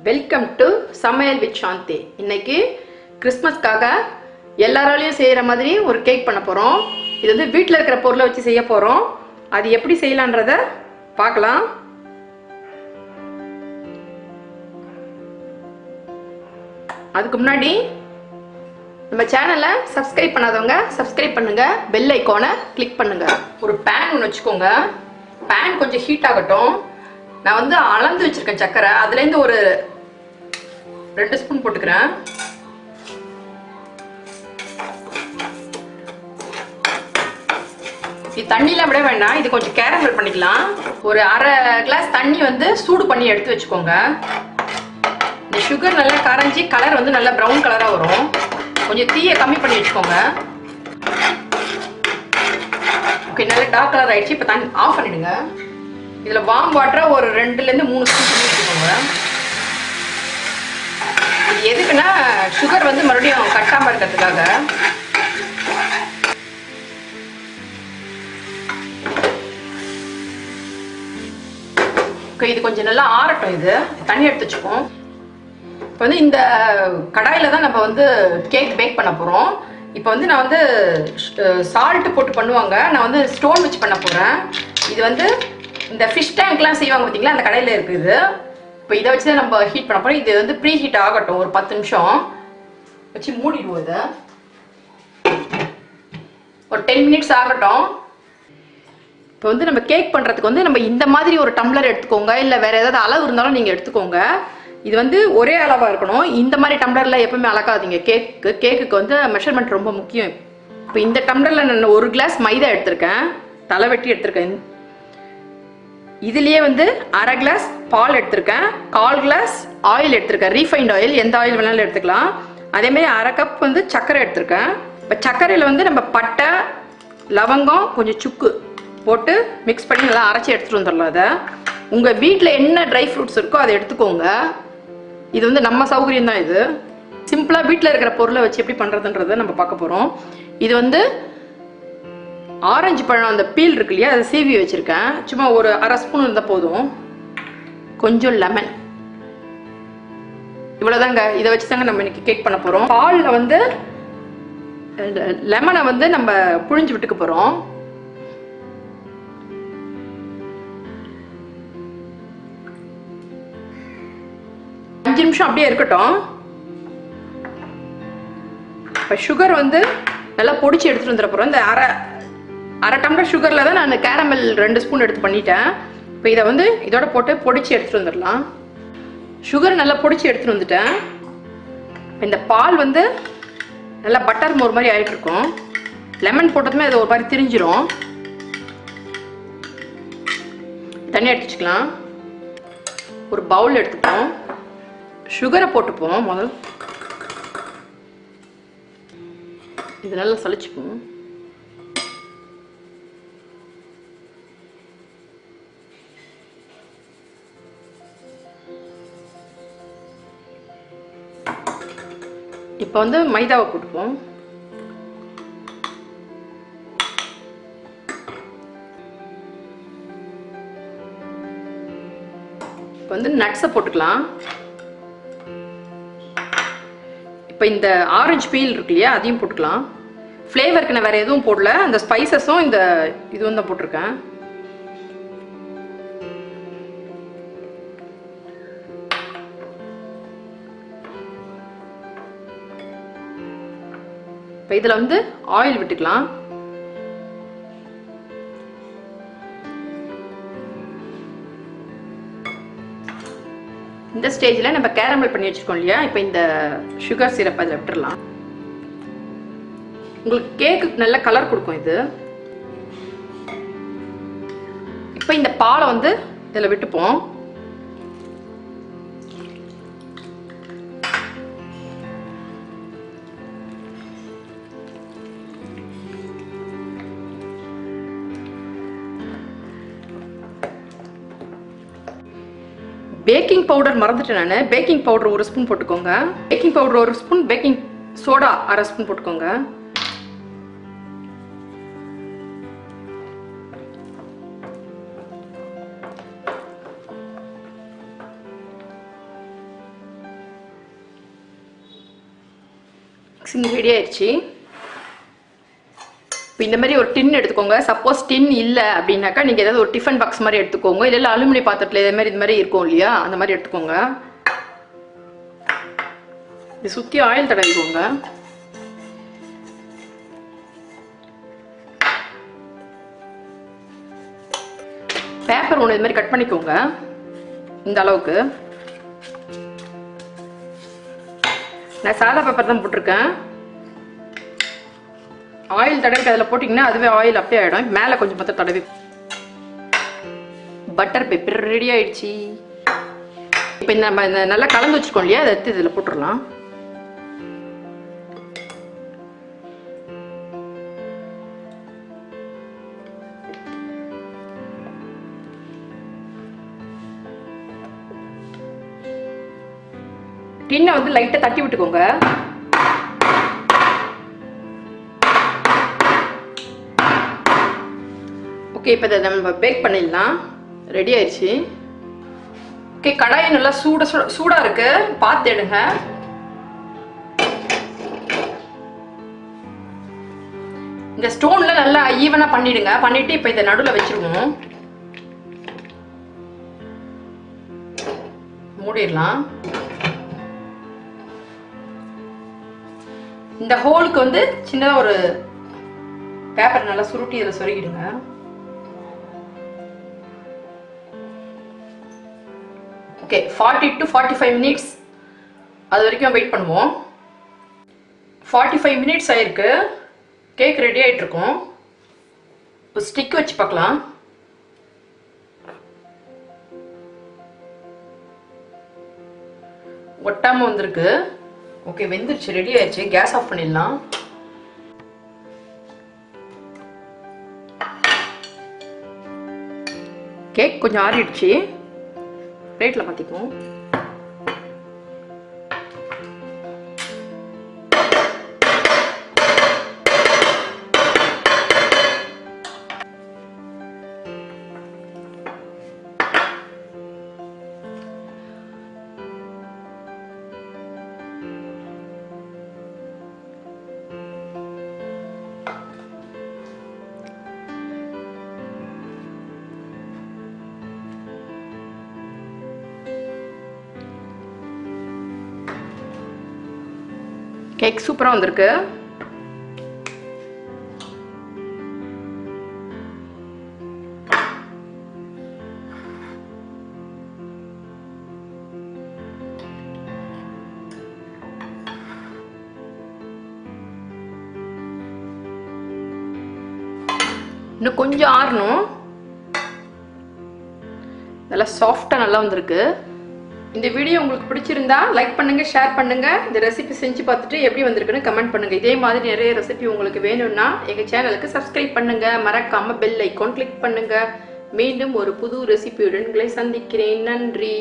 Welcome to சமையல் with சாந்தி. இன்னைக்கு கிறிஸ்மஸ்க்காக எல்லாராலையும் செய்கிற மாதிரி ஒரு கேக் பண்ண போகிறோம். இது வந்து வீட்டில் இருக்கிற பொருளை வச்சு செய்ய போகிறோம். அது எப்படி செய்யலான்றத பார்க்கலாம். அதுக்கு முன்னாடி நம்ம சேனலை சப்ஸ்கிரைப் பண்ணாதவங்க சப்ஸ்கிரைப் பண்ணுங்க, பெல் ஐக்கானை கிளிக் பண்ணுங்க. ஒரு பேன் ஒன்று வச்சுக்கோங்க. பேன் கொஞ்சம் ஹீட் ஆகட்டும். நான் வந்து அளந்து வச்சிருக்கேன் சக்கரை. அதுலேருந்து ஒரு 2 ஸ்பூன் போட்டுக்கிறேன். இது தண்ணிலாம் விட வேண்டாம், இது கொஞ்சம் கேரமல் பண்ணிக்கலாம். ஒரு அரை கிளாஸ் தண்ணி வந்து சூடு பண்ணி எடுத்து வச்சுக்கோங்க. இந்த சுகர் நல்லா கரைஞ்சி கலர் வந்து நல்லா ப்ரௌன் கலராக வரும். கொஞ்சம் தீயை கம்மி பண்ணி வச்சுக்கோங்க. ஓகே, நல்லா டார்க் கலர் ஆயிடுச்சு. இப்போ தண்ணி ஆஃப் பண்ணிடுங்க. இதில் வார்ம் வாட்டரை ஒரு 2லேருந்து 3 ஸ்பூன் பண்ணி வச்சுக்கோங்க. இது எதுக்குன்னா சுகர் வந்து மறுபடியும் கட்டாமல் இருக்கிறதுக்காக. ஓகே, இது கொஞ்சம் நல்லா ஆறட்டும். இது தண்ணி எடுத்து வச்சுப்போம். இப்போ வந்து இந்த கடாயில் தான் நம்ம வந்து கேக் பேக் பண்ண போகிறோம். இப்போ வந்து நான் வந்து சால்ட்டு போட்டு பண்ணுவாங்க, நான் வந்து ஸ்டோன் வச்சு பண்ண போகிறேன். இது வந்து இந்த ஃபிஷ் டேங்க்லாம் செய்வாங்க பார்த்தீங்களா, அந்த கடையில் இருக்குது. இப்போ இதை வச்சு தான் நம்ம ஹீட் பண்ண போகிறோம். இது வந்து ப்ரீ ஹீட் ஆகட்டும். ஒரு 10 நிமிஷம் வச்சு மூடிடுவோம். இதை ஒரு 10 மினிட்ஸ் ஆகட்டும். இப்போ வந்து நம்ம கேக் பண்ணுறதுக்கு வந்து நம்ம இந்த மாதிரி ஒரு டம்ளர் எடுத்துக்கோங்க, இல்லை வேறு ஏதாவது அளவு இருந்தாலும் நீங்கள் எடுத்துக்கோங்க. இது வந்து ஒரே அளவாக இருக்கணும். இந்த மாதிரி டம்ளரில் எப்பவுமே அளக்காதீங்க. கேக்குக்கு வந்து மெஷர்மெண்ட் ரொம்ப முக்கியம். இப்போ இந்த டம்ளரில் நான் 1 கிளாஸ் மைதா எடுத்திருக்கேன், தலை வெட்டி எடுத்திருக்கேன். இதுலேயே வந்து அரை கிளாஸ் பால் எடுத்திருக்கேன், 1/4 கிளாஸ் ஆயில் எடுத்திருக்கேன், ரீஃபைண்ட் ஆயில், எந்த ஆயில் வேணாலும் எடுத்துக்கலாம். அதேமாதிரி அரை கப் வந்து சர்க்கரை எடுத்திருக்கேன். இப்போ சர்க்கரையில் வந்து நம்ம பட்டை, லவங்கம், கொஞ்சம் சுக்கு போட்டு மிக்ஸ் பண்ணி நல்லா அரைச்சி எடுத்துகிட்டு வந்துடலாம். அதை உங்கள் வீட்டில் என்ன ட்ரை ஃப்ரூட்ஸ் இருக்கோ அதை எடுத்துக்கோங்க. இது வந்து நம்ம சௌகரியம் தான். இது சிம்பிளாக வீட்டில் இருக்கிற பொருளை வச்சு எப்படி பண்ணுறதுன்றதை நம்ம பார்க்க போகிறோம். இது வந்து ஆரஞ்சு பழம் அந்த பீல் இருக்கு இல்லையா, அதை சீவி வச்சுருக்கேன். சும்மா ஒரு அரை ஸ்பூன் இருந்தால் போதும். கொஞ்சம் லெமன், இவ்வளோதாங்க. இதை வச்சு தாங்க நம்ம இன்னைக்கு கேக் பண்ண போகிறோம். பாலில் வந்து லெமனை வந்து நம்ம புழிஞ்சு விட்டுக்க போகிறோம். அஞ்சு நிமிஷம் அப்படியே இருக்கட்டும். இப்போ சுகர் வந்து நல்லா பொடிச்சு எடுத்துகிட்டு வந்துட போகிறோம். இந்த அரை டம்ளர் சுகரில் தான் நான் கேரமல் 2 ஸ்பூன் எடுத்து பண்ணிட்டேன். இப்போ இதை வந்து இதோட போட்டு பொடிச்சு எடுத்துகிட்டு வந்துடலாம். சுகர் நல்லா பொடிச்சு எடுத்துகிட்டு வந்துட்டேன். இந்த பால் வந்து நல்லா பட்டர் மோர் மாதிரி ஆகிட்டு இருக்கும். லெமன் போட்டதுமே அது ஒரு மாதிரி திரிஞ்சிரும். தண்ணி எடுத்து வச்சுக்கலாம். ஒரு பவுல் எடுத்துப்போம். சுகரை போட்டுப்போம். முதல் இது நல்லா சலிச்சுப்போம். இப்போ வந்து மைதாவை போட்டுப்போம். இப்போ வந்து நட்ஸை போட்டுக்கலாம். இப்போ இந்த ஆரஞ்சு பீல் இருக்கு இல்லையா, அதையும் போட்டுக்கலாம். ஃப்ளேவருக்கு நான் வேறு எதுவும் போடல, அந்த ஸ்பைசஸும் இந்த இதுவும் தான் போட்டிருக்கேன். இப்போ இதில் வந்து ஆயில் விட்டுக்கலாம். இந்த ஸ்டேஜில் நம்ம கேரமல் பண்ணி வச்சுருக்கோம் இல்லையா, இப்போ இந்த சுகர் சிரப் அதில் விட்டுடலாம். உங்களுக்கு கேக்கு நல்ல கலர் கொடுக்கும் இது. இப்போ இந்த பாலை வந்து இதில் விட்டுப்போம். பேக்கிங் பவுடர் மறந்துட்டேன் நான். பேக்கிங் பவுடர் 1 ஸ்பூன் போட்டுக்கோங்க. Baking powder 1 spoon, baking soda அரை ஸ்பூன் போட்டுக்கோங்க. மிக்சிங் ரெடி ஆயிடுச்சு. இப்போ இந்த மாதிரி ஒரு டின் எடுத்துக்கோங்க. சப்போஸ் டின் இல்லை அப்படின்னாக்கா நீங்கள் ஏதாவது ஒரு டிஃபன் பாக்ஸ் மாதிரி எடுத்துக்கோங்க. இல்லை அலுமினிய பாத்திரத்தில் இது மாதிரி இருக்கும் இல்லையா, அந்த மாதிரி எடுத்துக்கோங்க. இது சுற்றி ஆயில் தடவிக்கோங்க. பேப்பர் ஒன்று இது மாதிரி கட் பண்ணிக்கோங்க. இந்த அளவுக்கு நான் சாதா பேப்பர் தான் போட்டிருக்கேன். ஆயில் தடவிட்டு அதில் போட்டிங்கன்னா அதுவே ஆயில் அப்படியே ஆகிடும். மேலே கொஞ்சம் மொத்தம் தடவி பட்டர் பேப்பர் ரெடி ஆயிடுச்சு. இப்போ நம்ம இந்த நல்லா கலந்து வச்சுக்கோம் இல்லையா, அதை எடுத்து இதில் போட்டுடலாம். டின்னை வந்து லைட்டாக தட்டி விட்டுக்கோங்க. ஓகே, இப்போ இதை நம்ம பேக் பண்ணிடலாம். ரெடி ஆயிடுச்சு. ஓகே, கடாய் நல்லா சூடாக இருக்கு, பார்த்து எடுங்க. இந்த ஸ்டோன்ல நல்லா ஈவனாக பண்ணிடுங்க. பண்ணிட்டு இப்போ இதை நடுவில் வச்சிருவோம். மூடிடலாம். இந்த ஹோலுக்கு வந்து சின்னதாக ஒரு பேப்பர் நல்லா சுருட்டி இதில் சொருகிடுங்க. ஓகே, 40 to 45 மினிட்ஸ் அது வரைக்கும் வெயிட் பண்ணுவோம். 45 மினிட்ஸ் ஆயிருக்கு. கேக் ரெடி ஆகிட்டு இருக்கும். இப்போ ஸ்டிக் வச்சு பார்க்கலாம். ஒட்டாமல் வந்திருக்கு. ஓகே, வெந்துருச்சு, ரெடி ஆயிடுச்சு. கேஸ் ஆஃப் பண்ணிடலாம். கேக் கொஞ்சம் ஆறிடுச்சு. பிளேட்டில் மாற்றிக்குவோம். கேக் சூப்பராக வந்திருக்கு. இன்னும் கொஞ்சம் ஆறணும். நல்லா சாஃப்டாக நல்லா வந்திருக்கு. இந்த வீடியோ உங்களுக்கு பிடிச்சிருந்தா லைக் பண்ணுங்க, ஷேர் பண்ணுங்க. இந்த ரெசிபி செஞ்சு பார்த்துட்டு எப்படி வந்திருக்குன்னு கமெண்ட் பண்ணுங்க. இதே மாதிரி நிறைய ரெசிபி உங்களுக்கு வேணும்னா எங்க சேனலுக்கு சப்ஸ்கிரைப் பண்ணுங்க. மறக்காம பெல் ஐகான் கிளிக் பண்ணுங்க. மீண்டும் ஒரு புது ரெசிபியுடன் உங்களை சந்திக்கிறேன். நன்றி.